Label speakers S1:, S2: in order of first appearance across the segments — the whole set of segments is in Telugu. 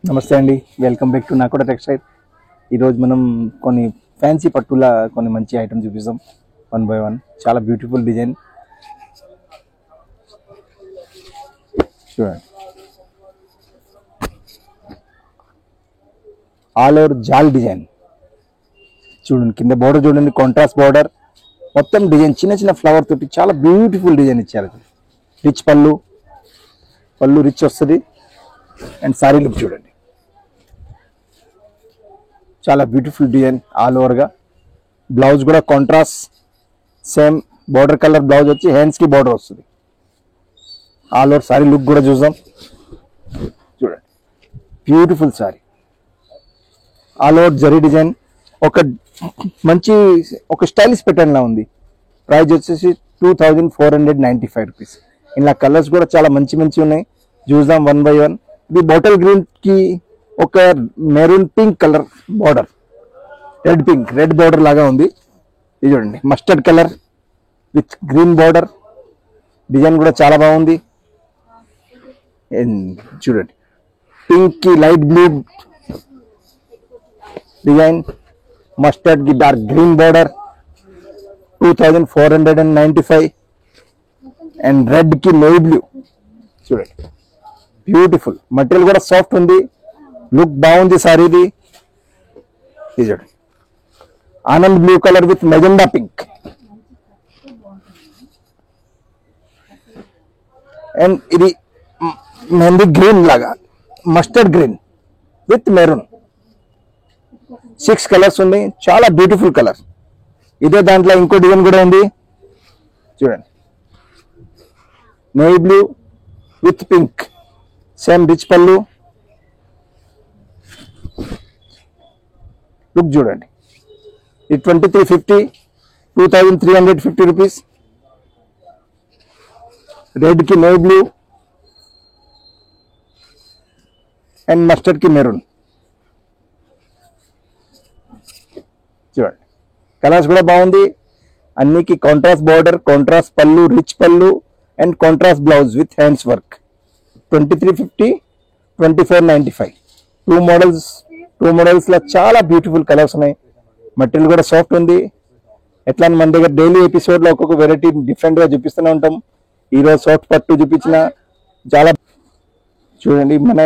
S1: నమస్తే అండి, వెల్కమ్ బ్యాక్ టు నాకోట టెక్స్టైల్. ఈరోజు మనం కొన్ని ఫ్యాన్సీ పట్టుల కొన్ని మంచి ఐటమ్ చూపిస్తాం. 1 by 1 చాలా బ్యూటిఫుల్ డిజైన్ చూడండి. ఆల్ ఓవర్ జాల్ డిజైన్ చూడండి. కింద బోర్డర్ చూడండి, కాంట్రాస్ట్ బోర్డర్, మొత్తం డిజైన్ చిన్న చిన్న ఫ్లవర్ తోటి చాలా బ్యూటిఫుల్ డిజైన్ ఇచ్చారు. రిచ్ పళ్ళు రిచ్ వస్తుంది. అండ్ సారీ లుక్ చూడండి, చాలా బ్యూటిఫుల్ డిజైన్ ఆల్ ఓవర్గా. బ్లౌజ్ కూడా contrast same border colour blouse వచ్చి హ్యాండ్స్కి బార్డర్ వస్తుంది. ఆల్ ఓవర్ సారీ లుక్ కూడా చూద్దాం. చూడండి, beautiful sorry all over zari design. ఒక స్టైలిష్ ప్యాటర్న్ లా ఉంది. ప్రైస్ వచ్చేసి 2495 రూపీస్. ఇలా కలర్స్ కూడా చాలా మంచి ఉన్నాయి. చూద్దాం 1 by 1. ఇది బాటిల్ గ్రీన్ కి ఒక maroon pink colour border, red border లాగా ఉంది. ఇది చూడండి, mustard colour with green border. Design కూడా చాలా బాగుంది. చూడండి, పింక్ కి లైట్ బ్లూ డిజైన్, మస్టర్డ్ కి dark green border. 2495. And red కి నేవీ బ్లూ. చూడండి, బ్యూటిఫుల్ మెటీరియల్ కూడా సాఫ్ట్ ఉంది. లుక్ బాగుంది సారీది. ఇది చూడండి, Anand blue colour with magenta pink. And ఇది మెహందీ గ్రీన్ లాగా, mustard green with maroon. 6 colours ఉన్నాయి, చాలా బ్యూటిఫుల్ కలర్. ఇదే దాంట్లో ఇంకో డిజైన్ కూడా ఉంది. చూడండి, navy blue with pink, same rich పళ్ళు. లుక్ చూడండి, ఇది 2350 రూపీస్. రెడ్ కి నేవీ బ్లూ అండ్ మస్టర్డ్ కి మెరూన్. చూడండి, కలర్స్ కూడా బాగుంది. అన్నికి కాంట్రాస్ట్ బార్డర్, కాంట్రాస్ట్ పళ్ళు, రిచ్ పళ్ళు and contrast blouse with hands work. 2350, 2495. Two models లో చాలా బ్యూటిఫుల్ కలర్స్ ఉన్నాయి. మెటీరియల్ కూడా సాఫ్ట్ ఉంది. ఎట్లా మన దగ్గర డైలీ ఎపిసోడ్ లో ఒక్కొక్క వెరైటీ డిఫరెంట్ గా చూపిస్తూనే ఉంటాం. ఈరోజు సాఫ్ట్ పట్టు చూపించిన చాలా. చూడండి, మన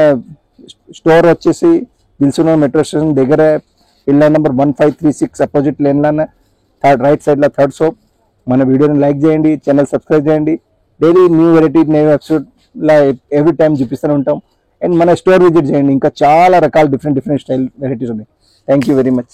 S1: స్టోర్ వచ్చేసి దిల్సుఖ్నగర్ మెట్రో స్టేషన్ దగ్గర, ఇల్ లైన్ నెంబర్ 1536 అపోజిట్ లేన్ లో రైట్ సైడ్ లో థర్డ్ షాప్. మన వీడియోని లైక్ చేయండి, ఛానల్ సబ్స్క్రైబ్ చేయండి. Daily new variety, new episode లా ఎవ్రీ టైం చూపిస్తూనే ఉంటాం. అండ్ మన స్టోర్ విజిట్ చేయండి, ఇంకా చాలా రకాల డిఫరెంట్ స్టైల్ వెరైటీస్ ఉన్నాయి. Thank you very much.